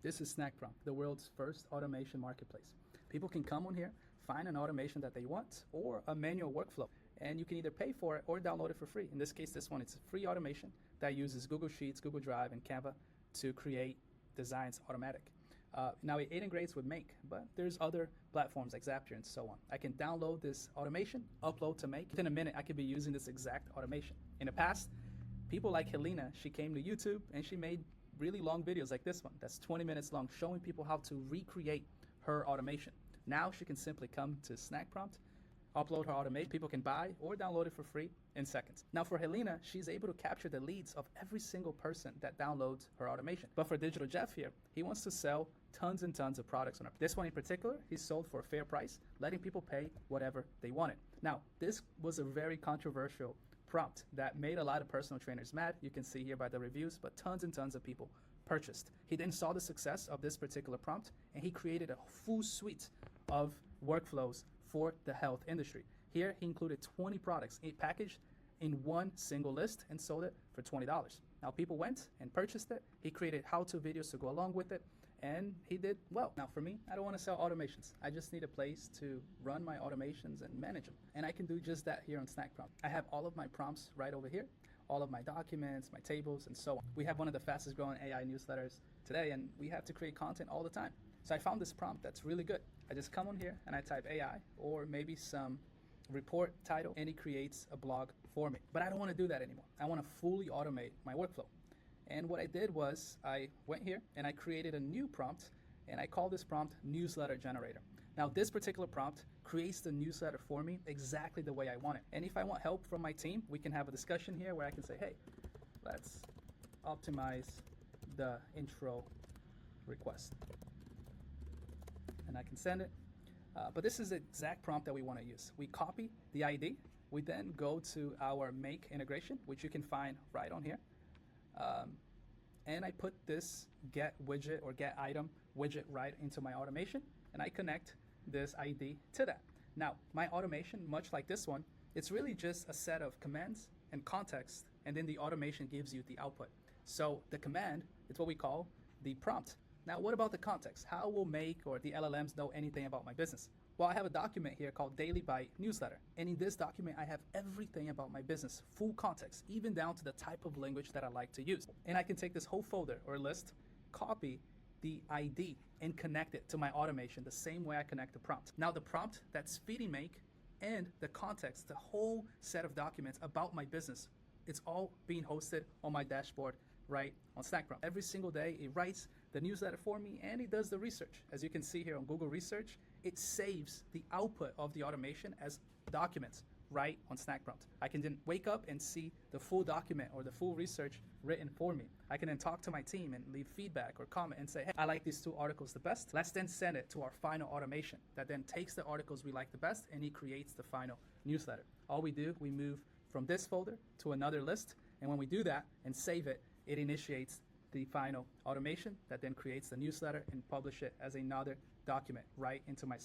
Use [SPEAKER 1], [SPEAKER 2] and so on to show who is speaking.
[SPEAKER 1] This is SnackPrompt, the world's first automation marketplace. People can come on here, find an automation that they want or a manual workflow, and you can either pay for it or download it for free. In this case, this one, it's a free automation that uses Google Sheets, Google Drive, and Canva to create designs automatic. Now it integrates with Make, but there's other platforms like Zapier and so on. I can download this automation, upload to Make. Within a minute, I could be using this exact automation. In the past, people like Helena, she came to YouTube and she made really long videos like this one that's 20 minutes long, showing people how to recreate her automation. Now she can simply come to SnackPrompt, upload her automation. People can buy or download it for free in seconds. Now for Helena, she's able to capture the leads of every single person that downloads her automation. But for Digital Jeff here, he wants to sell tons and tons of products on her. This one in particular, he sold for a fair price, letting people pay whatever they wanted. Now, this was a very controversial prompt that made a lot of personal trainers mad. You can see here by the reviews, but tons and tons of people purchased. He then saw the success of this particular prompt and he created a full suite of workflows for the health industry. Here he included 20 products packaged in one single list and sold it for $20. Now people went and purchased it. He created how-to videos to go along with it, and he did well. Now for me, I don't want to sell automations. I just need a place to run my automations and manage them. And I can do just that here on SnackPrompt. I have all of my prompts right over here, all of my documents, my tables, and so on. We have one of the fastest growing AI newsletters today, and we have to create content all the time. So I found this prompt that's really good. I just come on here and I type AI or maybe some report title, and it creates a blog for me. But I don't want to do that anymore. I want to fully automate my workflow. And what I did was I went here and I created a new prompt, and I call this prompt Newsletter Generator. Now this particular prompt creates the newsletter for me exactly the way I want it. And if I want help from my team, we can have a discussion here where I can say, hey, let's optimize the intro request. And I can send it. But this is the exact prompt that we want to use. We copy the ID. We then go to our Make integration, which you can find right on here. And I put this get widget or get item widget right into my automation, and I connect this ID to that. Now, my automation, much like this one, it's really just a set of commands and context, and then the automation gives you the output. So the command is what we call the prompt. Now, what about the context? How will Make or the LLMs know anything about my business? Well, I have a document here called Daily Bite Newsletter. And in this document, I have everything about my business, full context, even down to the type of language that I like to use. And I can take this whole folder or list, copy the ID, and connect it to my automation the same way I connect the prompt. Now, the prompt that's feeding Make and the context, the whole set of documents about my business, it's all being hosted on my dashboard right on SnackPrompt. Every single day, it writes the newsletter for me and it does the research. As you can see here on Google Research, it saves the output of the automation as documents right on SnackPrompt. I can then wake up and see the full document or the full research written for me. I can then talk to my team and leave feedback or comment and say, hey, I like these 2 articles the best. Let's then send it to our final automation that then takes the articles we like the best and it creates the final newsletter. All we do, we move from this folder to another list, and when we do that and save it, it initiates the final automation that then creates the newsletter and publish it as another document right into my